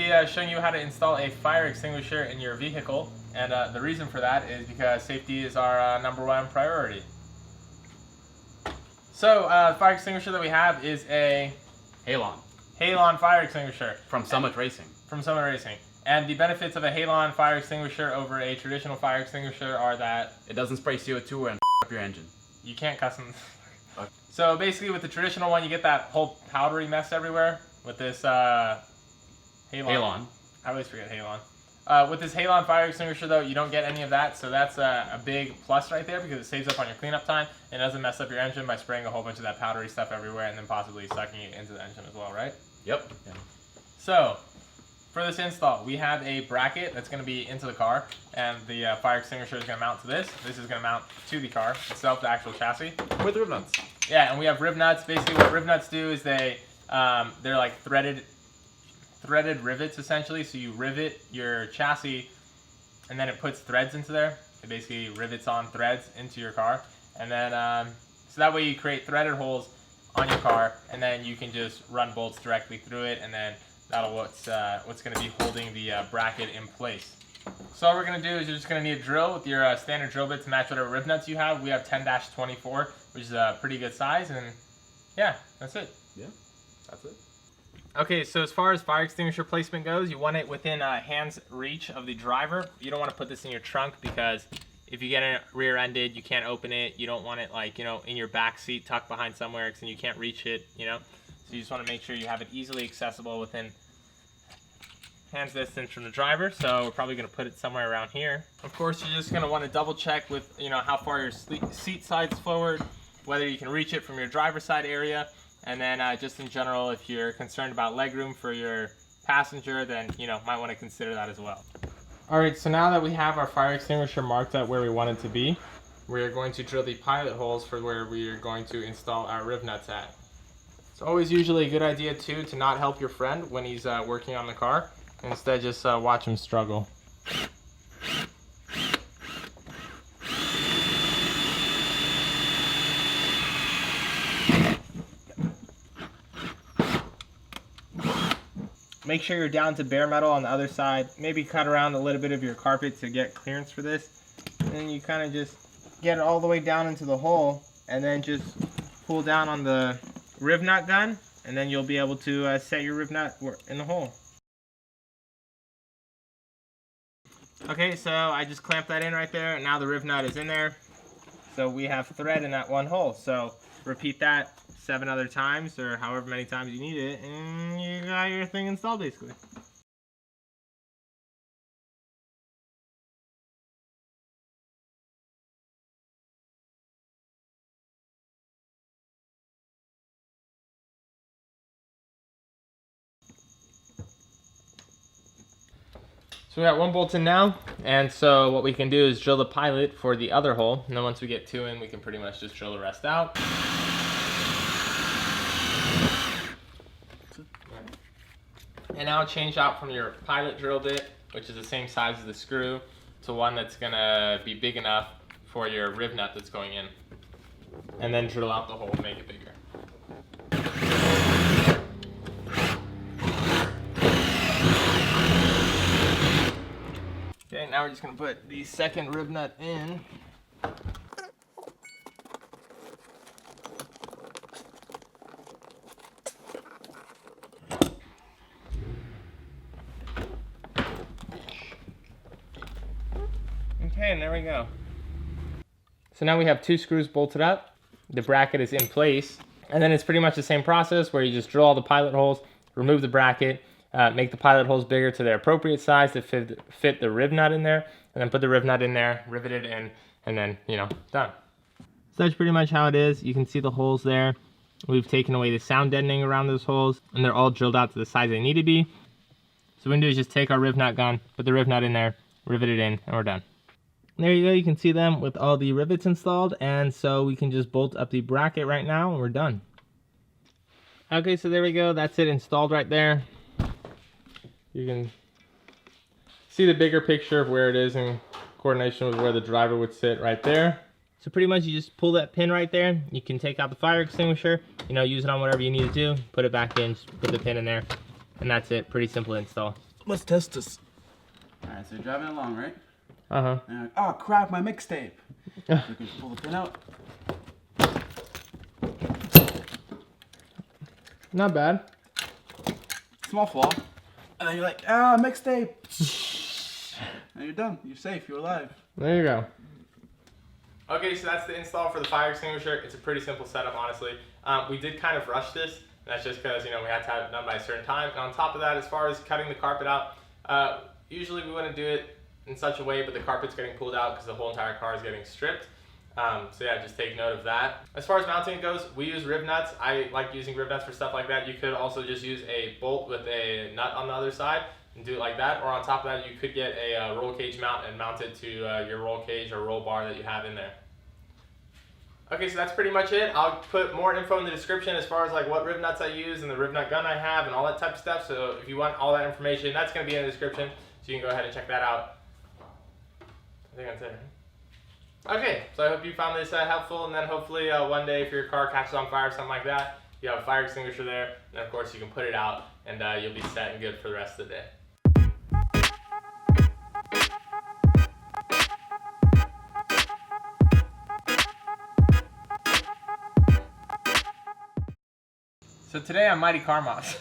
be showing you how to install a fire extinguisher in your vehicle, and the reason for that is because safety is our #1 priority. So the fire extinguisher that we have is a Halon fire extinguisher. From Summit Racing. And the benefits of a Halon fire extinguisher over a traditional fire extinguisher are that it doesn't spray CO2 and up your engine. You can't custom. Okay. So basically with the traditional one, you get that whole powdery mess everywhere. With this Halon. I always forget Halon. With this Halon fire extinguisher though, you don't get any of that, so that's a big plus right there because it saves up on your cleanup time and doesn't mess up your engine by spraying a whole bunch of that powdery stuff everywhere and then possibly sucking it into the engine as well, right? Yep. Yeah. So, for this install, we have a bracket that's going to be into the car, and the fire extinguisher is going to mount to this. This is going to mount to the car itself, the actual chassis. With rib nuts. Yeah, and we have rib nuts. Basically, what rib nuts do is they're like threaded rivets essentially. So you rivet your chassis, and then it puts threads into there. It basically rivets on threads into your car, and then so that way you create threaded holes on your car, and then you can just run bolts directly through it, and then that'll what's going to be holding the bracket in place. So all we're going to do is you're just going to need a drill with your standard drill bit to match whatever rib nuts you have. We have 10-24, which is a pretty good size, and yeah, that's it. Yeah, that's it. Okay, so as far as fire extinguisher placement goes, you want it within hand's reach of the driver. You don't want to put this in your trunk because if you get it rear-ended, you can't open it. You don't want it like, you know, in your back seat tucked behind somewhere because you can't reach it, you know. So you just want to make sure you have it easily accessible within hand's distance from the driver. So we're probably going to put it somewhere around here. Of course, you're just going to want to double check with, you know, how far your seat side's forward, whether you can reach it from your driver's side area. And then just in general, if you're concerned about legroom for your passenger, then, you know, might want to consider that as well. All right, so now that we have our fire extinguisher marked at where we want it to be, we're going to drill the pilot holes for where we are going to install our rib nuts at. It's always usually a good idea, too, to not help your friend when he's working on the car. Instead, just watch him struggle. Make sure you're down to bare metal on the other side. Maybe cut around a little bit of your carpet to get clearance for this. And then you kind of just get it all the way down into the hole, and then just pull down on the rib nut gun, and then you'll be able to set your rib nut in the hole. Okay, so I just clamped that in right there, and now the rib nut is in there. So we have thread in that one hole. So repeat that 7 other times, or however many times you need it, and you got your thing installed basically. So we got 1 bolt in now, and so what we can do is drill the pilot for the other hole, and then once we get 2 in, we can pretty much just drill the rest out. And now change out from your pilot drill bit, which is the same size as the screw, to one that's gonna be big enough for your rib nut that's going in. And then drill out the hole and make it bigger. Okay, now we're just gonna put the second rib nut in. Okay, and there we go. So now we have 2 screws bolted up. The bracket is in place. And then it's pretty much the same process where you just drill all the pilot holes, remove the bracket, make the pilot holes bigger to their appropriate size to fit the rib nut in there, and then put the rib nut in there, rivet it in, and then, you know, done. So that's pretty much how it is. You can see the holes there. We've taken away the sound deadening around those holes, and they're all drilled out to the size they need to be. So what we can do is just take our rib nut gun, put the rib nut in there, rivet it in, and we're done. And there you go, you can see them with all the rivets installed, and so we can just bolt up the bracket right now, and we're done. Okay, so there we go, that's it installed right there. You can see the bigger picture of where it is in coordination with where the driver would sit right there. So pretty much you just pull that pin right there. You can take out the fire extinguisher, you know, use it on whatever you need to do, put it back in, just put the pin in there, and that's it. Pretty simple install. Let's test this. Alright, so you're driving along, right? Uh-huh. And you're like, oh crap, my mixtape. So you can pull the pin out. Not bad. Small flaw. And then you're like, ah, mixtape. And you're done. You're safe. You're alive. There you go. Okay, so that's the install for the fire extinguisher. It's a pretty simple setup, honestly. We did kind of rush this. That's just because, you know, we had to have it done by a certain time. And on top of that, as far as cutting the carpet out, usually we wouldn't do it in such a way, but the carpet's getting pulled out because the whole entire car is getting stripped. So yeah, just take note of that. As far as mounting goes, we use rib nuts. I like using rib nuts for stuff like that. You could also just use a bolt with a nut on the other side and do it like that. Or on top of that, you could get a roll cage mount and mount it to your roll cage or roll bar that you have in there. Okay, so that's pretty much it. I'll put more info in the description as far as like what rib nuts I use and the rib nut gun I have and all that type of stuff. So if you want all that information, that's going to be in the description. So you can go ahead and check that out. I think that's it. Okay, so I hope you found this helpful, and then hopefully one day if your car catches on fire or something like that, you have a fire extinguisher there, and then of course you can put it out, and you'll be set and good for the rest of the day. So today I'm Mighty Car Moss.